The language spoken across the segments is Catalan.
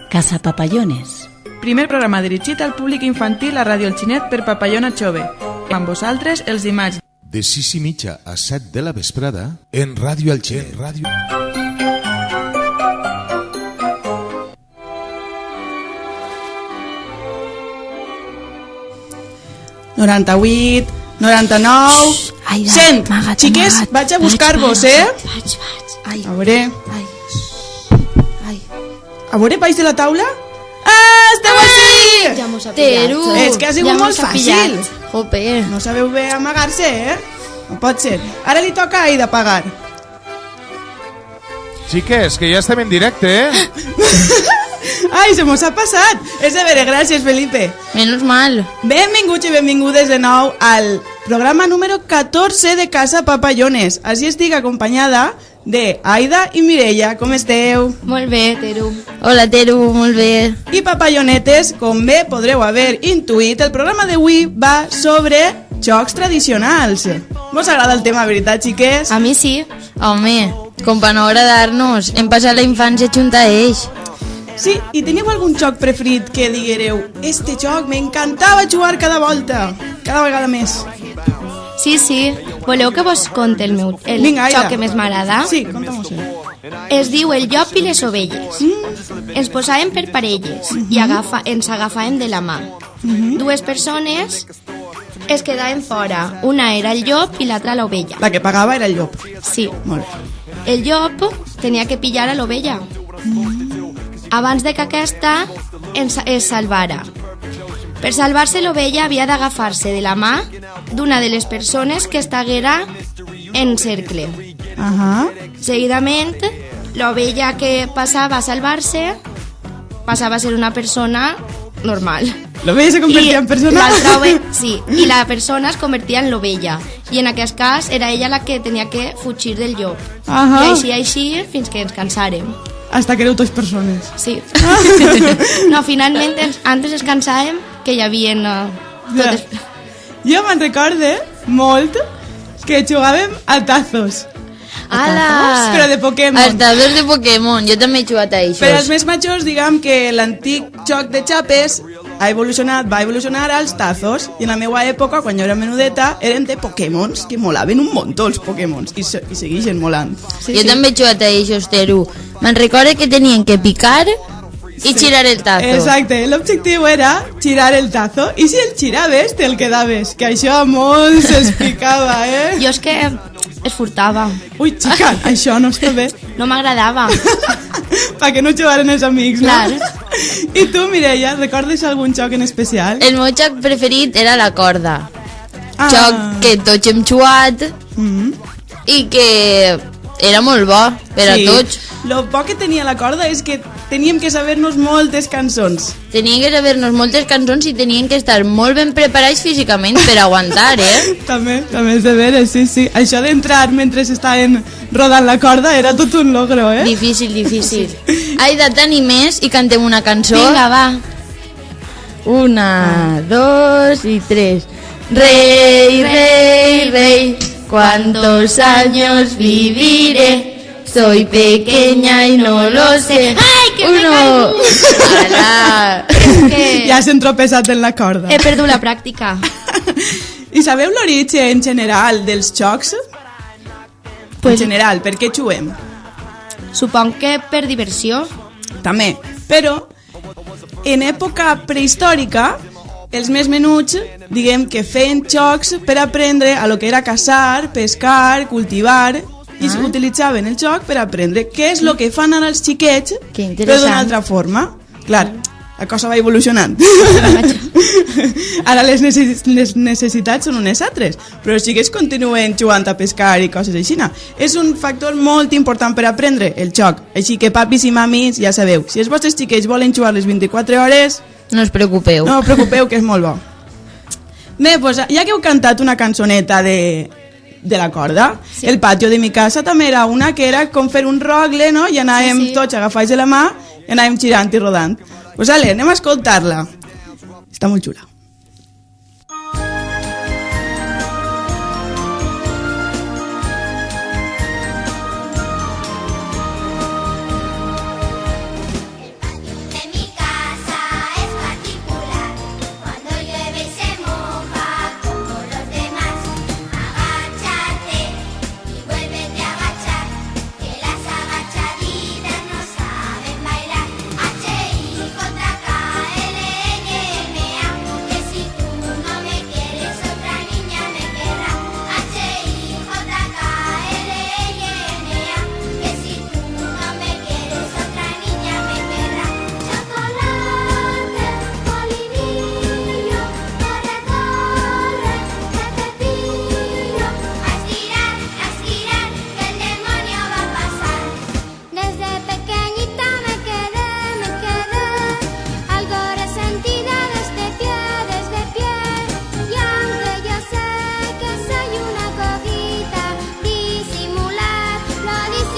Casa Papallones. Primer programa dirigit al públic infantil a Ràdio El Xinet per Papallona Chove. Amb vosaltres els dimarts. De 6:30 a 7 de la vesprada en Ràdio El Xinet. 98, 99... 100! Xiques, vaig a buscar-vos, Vaig. Ai. A veure... Ai. A veure, baix de la taula? Ah, esteu així! Ja mos ha pillat. Teru. És que ha sigut molt fàcil. Jope. No sabeu bé amagar-se, No pot ser. Ara li toca a Aida pagar. Xiques, que ja estem en directe, Ai, se mos ha passat. És de veure, gràcies, Felipe. Menos mal. Benvinguts i benvingudes de nou al programa número 14 de Casa Papallones. Així estic acompanyada de Aida i Mireia. Com esteu? Molt bé, Teru. Hola, Teru, molt bé. I papallonetes, com bé podreu haver intuït, el programa d'avui va sobre jocs tradicionals. Vos agrada el tema, veritat, xiques? A mi sí. Home, com per no agradar-nos, hem passat la infància junta a ells. Sí, i teniu algun joc preferit que diguereu este joc m'encantava jugar cada volta, cada vegada més? Sí. Voleu que vos conte el Vinga, Aida. joc que més m'agrada? Sí, conta-mos-ho. Es diu el llop i les ovelles. Ens posàvem per parelles i ens agafàvem de la mà. Dues persones es quedaven fora. Una era el llop i l'altra l'ovella. La que pagava era el llop. Sí. Molt bé. El llop tenia que pillar a l'ovella abans de que aquesta es salvara. Per salvar-se l'ovella havia d'agafar-se de la mà d'una de les persones que estiguera en cercle. Seguidament, l'ovella que passava a salvar-se passava a ser una persona normal. L'ovella se convertia en persona? Sí, i la persona es convertia en l'ovella. I en aquest cas era ella la que tenia que fugir del llop. I així, fins que ens cansàrem. Hasta que éreu tots persones. Sí. No, finalment, antes es cansàvem que hi havia totes... Jo me'n recorde molt que jugàvem a tazos. Ala! Però de Pokémon. Els tazos de Pokémon, jo també he jugat a això. Per als més majors, diguem que l'antic joc de xapes va evolucionar als tazos. I en la meva època, quan jo era menudeta, eren de Pokémons, que molaven un muntó els Pokémons. I segueixen molant. Jo també he jugat a això, Teru. Me'n recordo que tenien que picar i girar el tazo. Exacte, l'objectiu era girar el tazo. I si el giraves, te'l quedaves. Que això molt s'explicava, Jo és que es furtava. Ui, xica, això no està bé. No m'agradava. Perquè no jugaren els amics, no? Clar. I tu, Mireia, recordes algun joc en especial? El meu joc preferit era la corda. Joc que tots hem jugat i que era molt bo per a tots. Lo bo que tenia la corda és que teníem que saber-nos moltes cançons. Teníem que saber-nos moltes cançons i tenien que estar molt ben preparats físicament per aguantar, També és de veres, sí. Això d'entrar mentre estaven rodant la corda era tot un logro, Difícil. Aida, t'animes i cantem una cançó? Vinga, va. 1, 2 y 3. Rey, rey, rey, ¿cuántos años viviré? Soy pequeña y no lo sé. ¡Ay, que me Uno. Ala. Que Ja s'han tropezat en la corda. he perdut la pràctica. I sabeu l'origen general dels jocs? En general, per què juguem? Supong que per diversió. També, però en època prehistòrica els més menuts, diguem que feien jocs per aprendre a lo que era caçar, pescar, cultivar, i utilitzaven el joc per aprendre què és el que fan ara els xiquets, però d'una altra forma. Clar, la cosa va evolucionant. Ara les necessitats són unes altres, però els xiquets continuen jugant a pescar i coses així. És un factor molt important per aprendre el joc. Així que papis i mamis, ja sabeu, si els vostres xiquets volen jugar les 24 hores, no us preocupeu. No us preocupeu, que és molt bo. Bé, doncs, ja que heu cantat una cançoneta de la corda, el patio de mi casa també era una que era com fer un rogle, no? I anàvem tots agafats de la mà i anàvem girant i rodant. Pues ale, anem a escoltar-la. Està molt xula.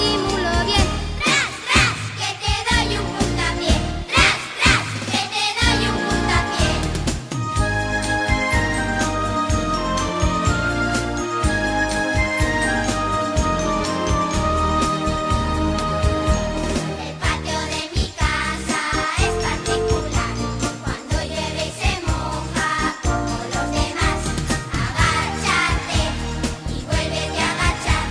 disimulo bien. Tras, tras, que te doy un puntapié. Tras, tras, que te doy un puntapié. El patio de mi casa es particular. Cuando llueve y se moja como los demás, agáchate y vuélvete a agachar,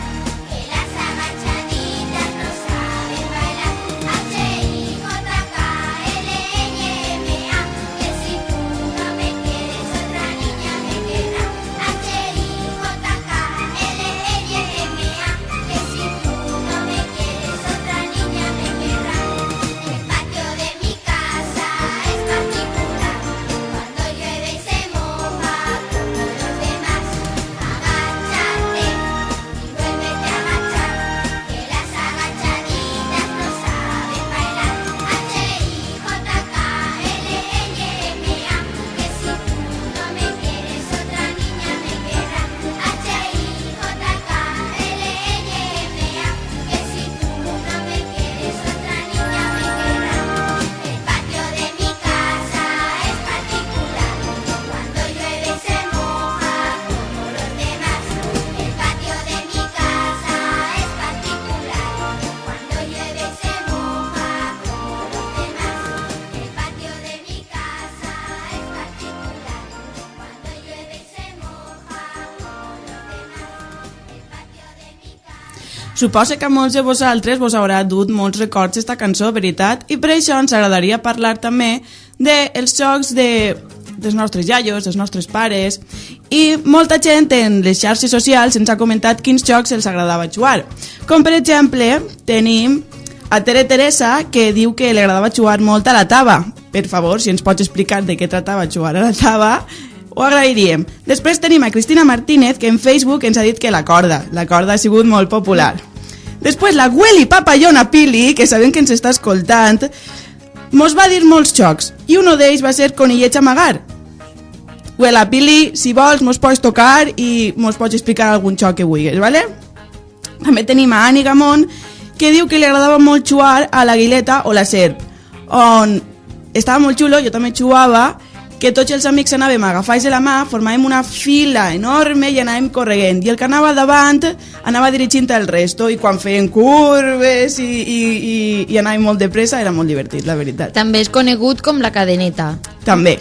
que las agachaditas no saben bailar. H-I-J-K-L-N-M-A, que si tú no me quieres otra niña me querrá. H-I-J-K-L-N-M-A, que si tú no me quieres otra niña me querrá. El patio de mi casa es particular. Cuando llueve y se moja como los demás, agáchate y vuélvete a agachar, que las agachaditas no saben bailar. H-I-J-K-L-N-M-A, que si tú no me quieres otra niña me querrá. H-I-J-K-L-N-M-A, que si tú no me quieres otra niña me querrá. El patio de mi casa es particular. Cuando llueve y se moja como los demás. El patio de mi casa es particular. Cuando llueve y se moja como los demás. El patio de mi casa es particular. Cuando llueve y se moja como los demás. El patio de mi casa. Suposo que a molts de vosaltres vos haurà dut molts records esta cançó, veritat? I per això ens agradaria parlar també dels jocs dels nostres iaios, dels nostres pares, i molta gent en les xarxes socials ens ha comentat quins jocs els agradava jugar. Com per exemple, tenim a Tere Teresa, que diu que li agradava jugar molt a la taba. Per favor, si ens pots explicar de què tratava jugar a la taba, ho agrairíem. Després tenim a Cristina Martínez, que en Facebook ens ha dit que la corda ha sigut molt popular. Després la Güeli Papallona Pili, que sabem que ens està escoltant, mos va dir molts jocs, i un d'ells va ser Conillets amagar. Güela Pili, si vols, mos pots tocar i mos pots explicar algun joc que vulguis, ¿vale? També tenim a Ani Gamón, que diu que li agradava molt jugar a la guileta o la serp, on estava molt xulo, jo també jugava, que tots els amics anàvem agafats de la mà, formàvem una fila enorme i anàvem correguent, i el que anava davant anava dirigint el resto, i quan feien curves i anàvem molt de pressa era molt divertit, la veritat. També és conegut com la cadeneta. També.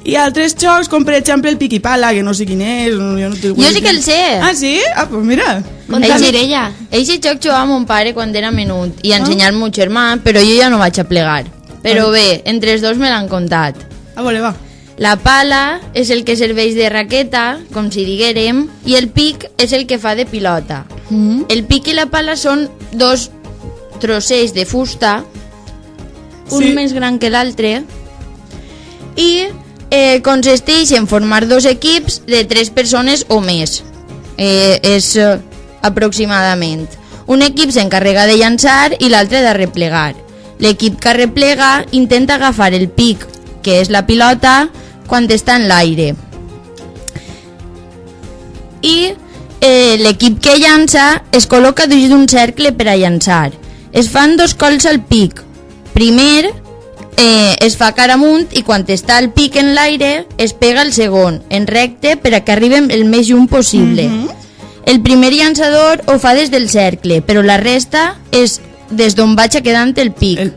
I altres jocs, com per exemple el piqui-pala, que no sé quin és... Jo sí que el sé. Ah, sí? Ah, pues mira. Conta, Mireia. Eixe joc jugava mon pare quan era menut i ensenyar al meu germà, però jo ja no vaig a plegar. Però bé, entre els dos me l'han contat. A veure, va. La pala és el que serveix de raqueta, com si diguérem, i el pic és el que fa de pilota. El pic i la pala són dos trossets de fusta, un més gran que l'altre, i consisteix en formar dos equips de 3 persones o més. És aproximadament. Un equip s'encarrega de llançar i l'altre de replegar. L'equip que replega intenta agafar el pic, que és la pilota, quan està en l'aire. I l'equip que llança es col·loca dins d'un cercle per a llançar. Es fan 2 cols al pic. Primer es fa cara amunt i quan està el pic en l'aire es pega el segon, en recte, per a que arribem el més lluny possible. El primer llançador ho fa des del cercle, però la resta és des d'on vaig quedant el pic.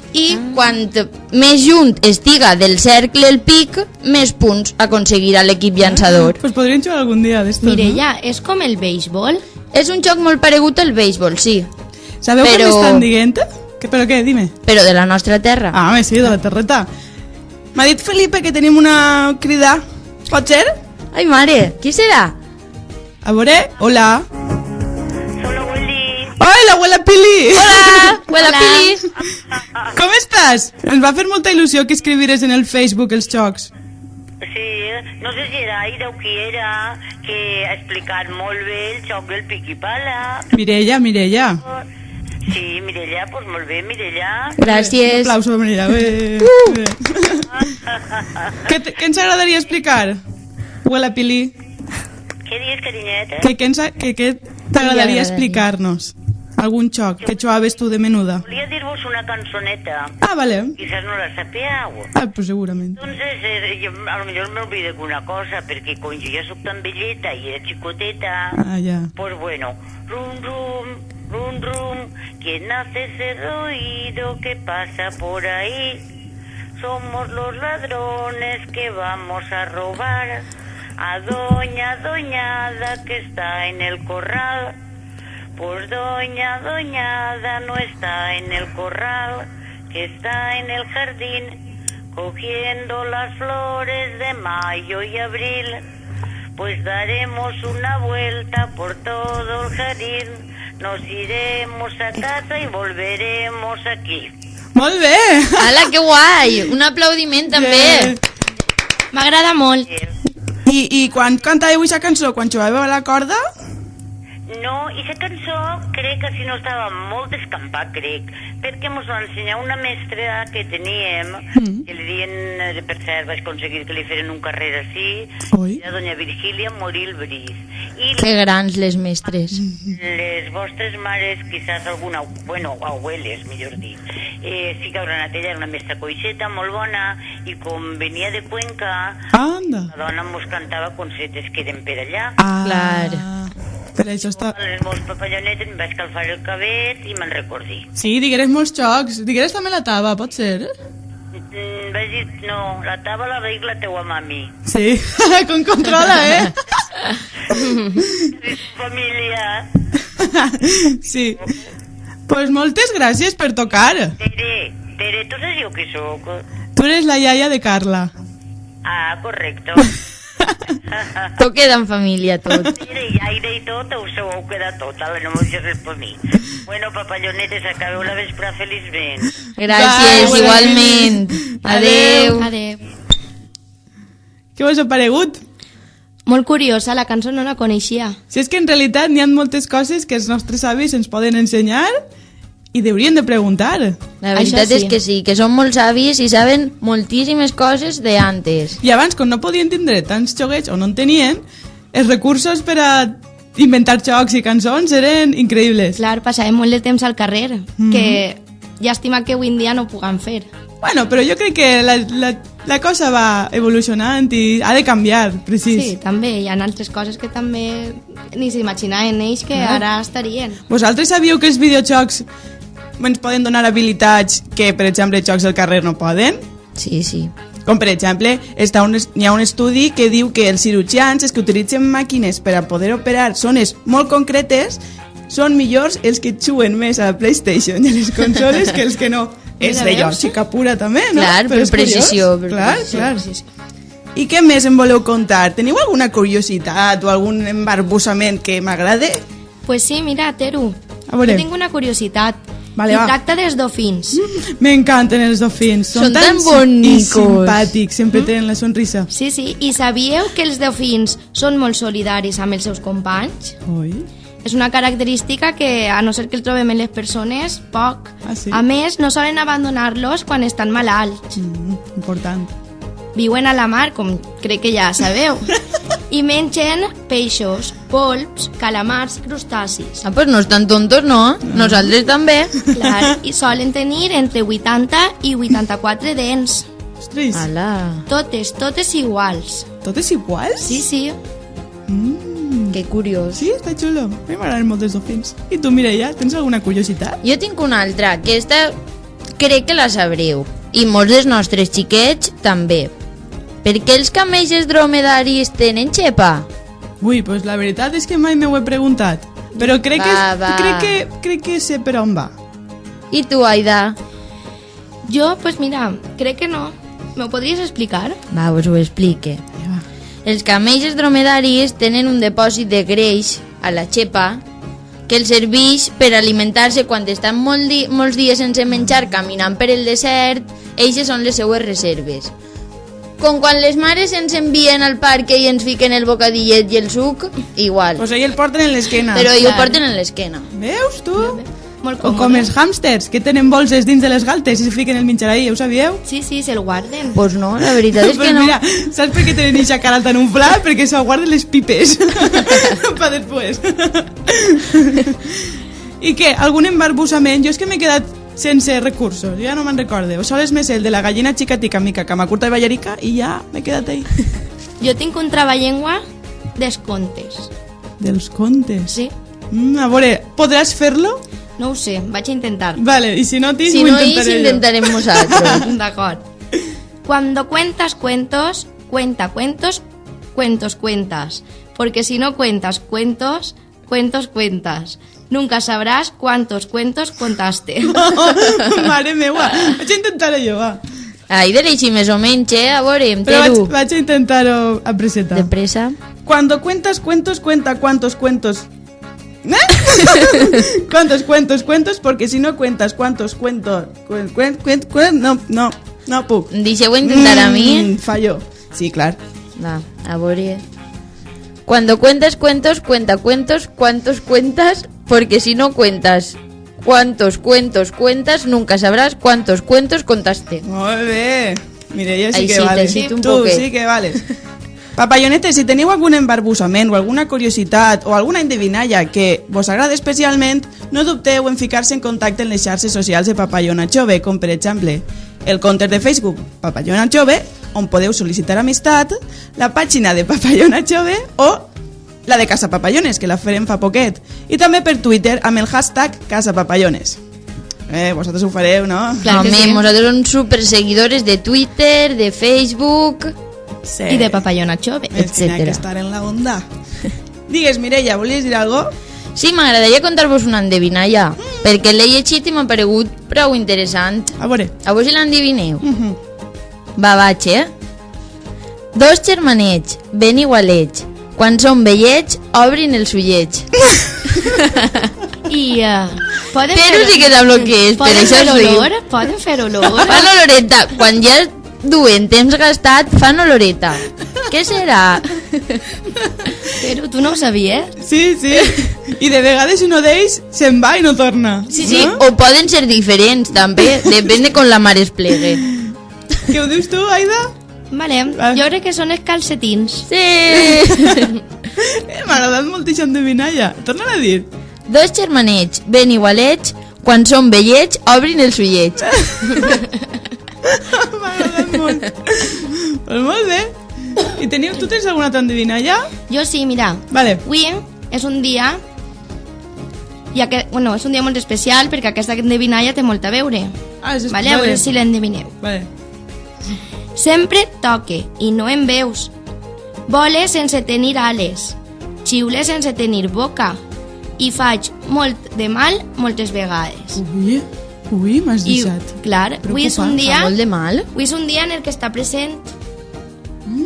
I quan més junt estiga del cercle el pic, més punts aconseguirà l'equip llançador. Pues podríem jugar algun dia d'estos, Mireia, és com el béisbol? És un joc molt paregut al béisbol, sí. Sabeu què m'estan dient? Però què, dime. Però de la nostra terra. Ah, sí, de la terreta. M'ha dit Felipe que tenim una crida. Pot ser? Ai, mare, qui serà? A veure, hola. Hola, Willy. Hola, abuela Pili. Hola, abuela Pili. Com estàs? Ens va fer molta il·lusió que escrivires en el Facebook els jocs. Sí, no sé si era Aida o qui era, que ha explicat molt bé el joc del piqui-pala. Mireia. Sí, Mireia, doncs molt bé, Mireia. Gràcies. Un aplauso, Mireia. Què ens agradaria explicar, abuela Pili? Què dius, carinyeta? Què t'agradaria explicar-nos? Algun xoc que xuaves tu de menuda. Volia dir-vos una cançoneta. Ah, vale. Quizás no la sapíeu. Ah, pues segurament. Entonces, yo, a lo mejor me olvidé de una cosa, porque como yo ya soy tan belleta y era chicoteta, Ah, ya. pues bueno, rum, rum, rum, rum, ¿quién hace ese ruido que pasa por ahí? Somos los ladrones que vamos a robar a doña Doñada que está en el corral. Pues doña Doñada no está en el corral, que está en el jardín, cogiendo las flores de mayo y abril. Pues daremos una vuelta por todo el jardín, nos iremos a casa y volveremos aquí. Molt bé! Ala, que guai! Un aplaudiment també. M'agrada molt. I quan cantàveu aquesta cançó? Quan xuàveu a la corda? No, i la cançó crec que si no estava molt escampat, crec, perquè mos va ensenyar una mestra que teníem, que li dien, per cert, vaig aconseguir que li feren un carrer així, Oi. era doña Virgília Moril Briz. I Que grans les mestres. les vostres mares, quizás alguna, bueno, abueles, millor dit, sí que hauran anat, ella era una mestra coixeta, molt bona, i com venia de Cuenca, Anda. la dona mos cantava concertes que eren per allà. Ah, Clar. Per això està... A les meus papallonetes em vaig calfar el cabet i me'n recordí. Sí, digueres molts xocs. Digueres també la taba, pot ser? Vaig dir, no, la taba la veig la teua mami. Sí, com controla, Família. Sí. Pues moltes gràcies per tocar. Tere, tu saps jo qui sóc? Tu eres la iaia de Carla. Ah, correcto. Tot queda en família, tot. Tere i aire i tot, ho sabeu quedar tot, ara no m'ho deixes res per mi. Bueno, papallonetes, acabeu la vespre feliçment. Gràcies, Bye, igualment. Adeu. Adeu. Què vos ha paregut? Molt curiosa, la cançó no la coneixia. Si és que en realitat n'hi ha moltes coses que els nostres avis ens poden ensenyar i deurien de preguntar. La veritat Això sí. és que sí, que són molt savis i saben moltíssimes coses d'antes. I abans, quan no podien tindre tants xoguets o no en tenien, els recursos per a inventar xocs i cançons eren increïbles. Clar, passàvem molt de temps al carrer, que llàstima que avui en dia no ho puguem fer. Bueno, però jo crec que la cosa va evolucionant i ha de canviar, precís. Sí, també, hi ha altres coses que també ni s'imaginaven ells que ara estarien. Vosaltres sabíeu que els videojocs ens poden donar habilitats que, per exemple, jocs del carrer no poden? Sí, sí. Com, per exemple, hi ha un estudi que diu que els cirurgians, els que utilitzen màquines per a poder operar zones molt concretes, són millors els que xuen més a la PlayStation i a les consoles que els que no. És d'allò, xica pura també, no? Clar, Però per és curiós. precisió, per Clar, precisió, clar. sí, sí. I què més em voleu contar? Teniu alguna curiositat o algun embarbussament que m'agrade? Pues sí, mira, Teru, A veure. jo tinc una curiositat. Vale, I va. tracta dels dofins. M'encanten els dofins. Són tan i bonicos. simpàtics, sempre tenen la sonrisa. Sí, sí, i sabíeu que els dofins són molt solidaris amb els seus companys? Oi? És una característica que, a no ser que el trobem en les persones, poc. Ah, sí? A més, no solen abandonar-los quan estan malalts. Important. Viuen a la mar, com crec que ja sabeu. I mengen peixos, polps, calamars, crustacis. Ah, pues no estan tontos, no? Nosaltres també. Clar, i solen tenir entre 80 i 84 dents. Ostres, Ala, Totes iguals. totes iguals? Sí, sí. que curiós. Sí, està xulo. A mi m'agraden molt els dofins. I tu, Mireia, tens alguna curiositat? Jo tinc una altra, que esta crec que la sabreu. I molts dels nostres xiquets també. Per què els camells dromedaris tenen xepa? Ui, pues la veritat és que mai m'ho he preguntat. Però crec Va. crec que sé per on va. I tu, Aida? Jo, pues mira, crec que no. ¿Me podries explicar? Va, us ho explique. Els camells dromedaris tenen un depòsit de greix a la xepa que els serveix per alimentar-se quan estan molts dies sense menjar caminant per el desert. Eixes són les seues reserves. Com quan les mares ens envien al parc i ens fiquen el bocadillet i el suc, igual. Pues ahí el porten en l'esquena. Però ho porten en l'esquena. Veus, tu? Molt O còmode. com els hàmsters, que tenen bolses dins de les galtes i se fiquen el menjar ahí, ho sabíeu? Sí, sí, se'l guarden. Pues no, la veritat és Pues que no. mira, saps per què tenen eixa cara tan unflada? Perquè s'ho guarden les pipes. Pa després. I què? Algun embarbussament? Jo és que m'he quedat sense recursos, ja no me'n recorde. O sols més el de la gallina xicatica, mica, cama curta i ballarica, i ja m'he quedat ahí. Jo tinc un traballenguà dels contes. Dels contes? Sí? A veure, podràs fer-lo? No ho sé, vaig a intentar. Vale, i si no, Si ho no, intentaré jo. intentarem nosaltres. D'acord. Cuando cuentas cuentos, cuenta cuentos, cuentos cuentas. Porque si no cuentas cuentos, cuentos cuentas. Nunca sabrás cuántos cuentos contaste. Mare meua, vaig a intentar-ho jo, va. Ai, de així més o menys, A veure, Però Teru. vaig a intentar-ho a presetar. De pressa. Cuando cuentas cuentos, cuenta cuántos cuentos. ¿Cuántos cuentos? Porque si no cuentas cuántos cuentos... No puc. Deixeu intentar a mi. Fallo. Sí, clar. Va, a veure. Cuando cuentas cuentos, cuenta cuentos, ¿cuántos cuentas? Porque si no cuentas cuántos cuentos cuentas, nunca sabrás cuántos cuentos contaste. Molt bé. Mireia sí Ai, que sí, vales. t'he dit un Tu poquet. sí que vales. Papallonetes, si teniu algun embarbussament o alguna curiositat o alguna endevinalla que vos agrada especialment, no dubteu en ficar-se en contacte en les xarxes socials de Papallona Jove, com per exemple el compte de Facebook Papallona Jove, on podeu sol·licitar amistat, la pàgina de Papallona Jove o la de Casa Papallones, que la farem fa poquet, i també per Twitter amb el hashtag Casa Papallones. Vosaltres ho fareu, no? Clar que Home, sí. nosaltres som super seguidores de Twitter, de Facebook... Sí. I de Papallona Chove. Ens tenia que etcètera. estar en la onda. Digues, Mireia, volies dir alguna cosa? Sí, m'agradaria contar-vos una endevinalla, perquè l'he llegit i m'ha paregut prou interessant. A veure. A vos si l'endevineu? Va, vaig, Dos germanets, ben igualets. Quan són vellets, obrin els ullets. I poden Però sí que sap lo que és, per Poden això fer es diu. olor? Poden fer olor? Fan oloreta. Quan ja duen temps gastat, fan oloreta. Què serà? Però tu no ho sabies? Sí, sí. I de vegades uno d'ells se'n va i no torna. Sí, sí, No? o poden ser diferents, també. Depèn de com la mare es plegue. Què ho dius tu, Aida? Vale, Va. jo crec que són els calcetins. Sí. M'ha agradat moltíssim endevinalla. Torna a dir. Dos germanets, ben igualets, quan són vellets, obrin els ullets. M'ha agradat molt. Pues molt bé. I tu tens alguna altra endevinalla? Jo sí, mira. Vale. Avui és un dia... Bueno, és un dia molt especial perquè aquesta endevinalla té molt a veure. Ah, és Vale, a veure si l'endevineu. Vale. Sempre toque i no em veus. Vole sense tenir ales. Xiule sense tenir boca. I faig molt de mal moltes vegades. Ui, m'has I, deixat. clar, avui és un Preocupant. dia... Fa molt de mal. Avui és un dia en el que està present.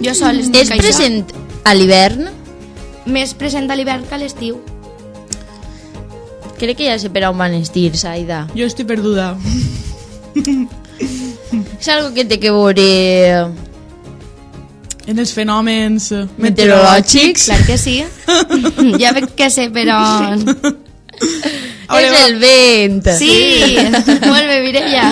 Jo sol És estic present a l'hivern? Més present a l'hivern que a l'estiu. Crec que ja sé per on van els tirs, Aida. Jo estic perduda. És algo que té que veure... En els fenòmens Meteorològics. Clar que sí. Ja veig que sé, però... Veure, És va. el vent. Sí, molt bé, Mireia.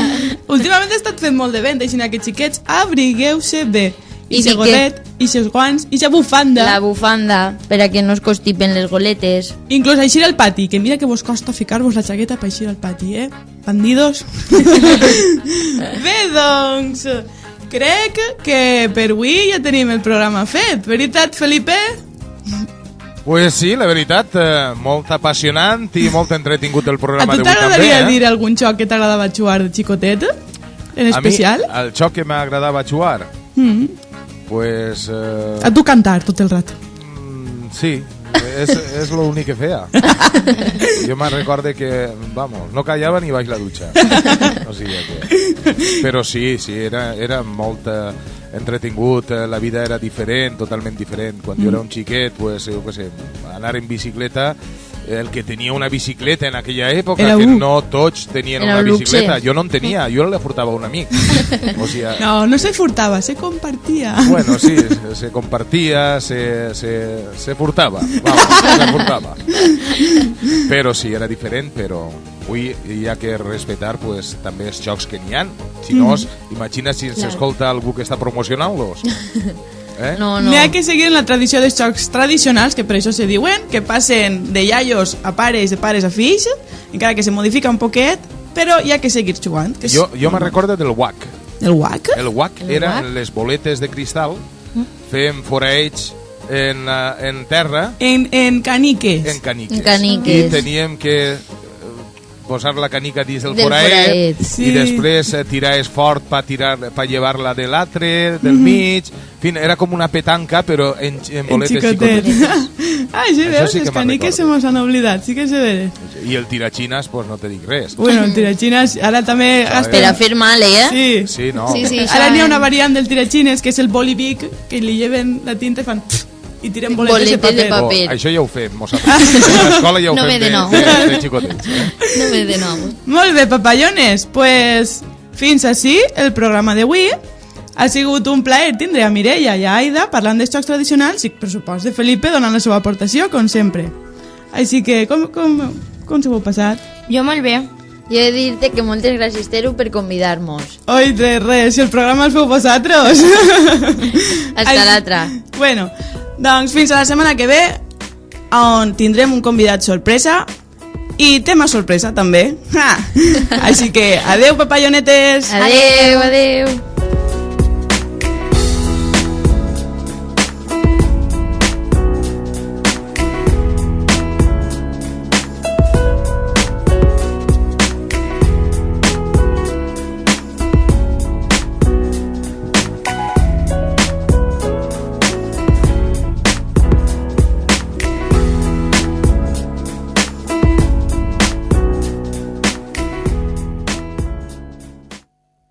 Últimament ha estat fent molt de vent, així que xiquets, abrigueu-se bé. I I se di gorret, i ses guants, i sa bufanda. La bufanda, per a que no es constipen les goletes. Inclús així al pati, que mira que vos costa ficar-vos la xaqueta per així al pati, Bandidos. Bé, doncs, crec que per avui ja tenim el programa fet. Veritat, Felipe? Pues sí, la veritat, molt apassionant i molt entretingut el A programa tu d'avui també. t'agradaria dir algun joc que t'agradava jugar de xicotet? En especial? A mi, el joc que m'agradava jugar, pues... A tu cantar tot el rato. Sí, és l'únic que feia. Jo me'n recorde que, vamos, no callava ni baix la dutxa. O sigui que... Però sí, era molt entretingut, la vida era diferent, totalment diferent. Quan jo era un xiquet, pues, jo què sé, anar en bicicleta, el que tenia una bicicleta en aquella època, Era que un. no tots tenien Era una un luxe. bicicleta, jo no en tenia, jo la furtava a un amic. O sigui, No, no se furtava, se compartia. bueno, sí, se compartia, se furtava, vamos, se furtava. Però sí, era diferent, però avui hi ha que respetar pues, també els jocs que n'hi ha. Si no, imagina si ens escolta algú que està promocionant-los. No. N'hi ha que seguir la tradició dels jocs tradicionals, que per això se diuen, que passen de iaios a pares, de pares a fills, encara que se modifica un poquet, però hi ha que seguir jugant. Que és Jo me recordo del WAC. el WAC? El WAC era les boletes de cristal, fèiem foraits en terra, En caniques. en caniques. En caniques. I teníem que posar la canica dins del Del foraet foraet. Sí. i després tirar fort per llevar-la de l'altre, del mig. En fi, era com una petanca, però en boletes xicotet. xicotetes. Ai, sí, Això veus? sí que Les me'n caniques se recordo. mos han oblidat, sí que se veure. I el tirachines, pues no te dic res. Bueno, el tirachines, ara també... Per a fer mal, Sí. Sí, no. Sí, sí, Ara això, n'hi ha una variant del tirachines, que és el bolivic, que li lleven la tinta i fan... i tiren boletes de Boletes de paper. paper. Això ja ho fem, nosaltres. A l'escola ja ho No ve fem de nou. de xicotets. no ve de nou. Molt bé, papallones, pues fins així el programa d'avui. Ha sigut un plaer tindre a Mireia i a Aida parlant dels jocs tradicionals i, per supost, de Felipe donant la seva aportació, com sempre. Així que, com s'ho heu passat? Jo molt bé. Jo he de dir-te que moltes gràcies, Teru, per convidar-nos. Oi, de res, si el programa el feu vosaltres. Hasta l'altra. Bueno, doncs fins a la setmana que ve, on tindrem un convidat sorpresa i tema sorpresa també. Ha! Així que adeu, papallonetes. Adeu, adeu.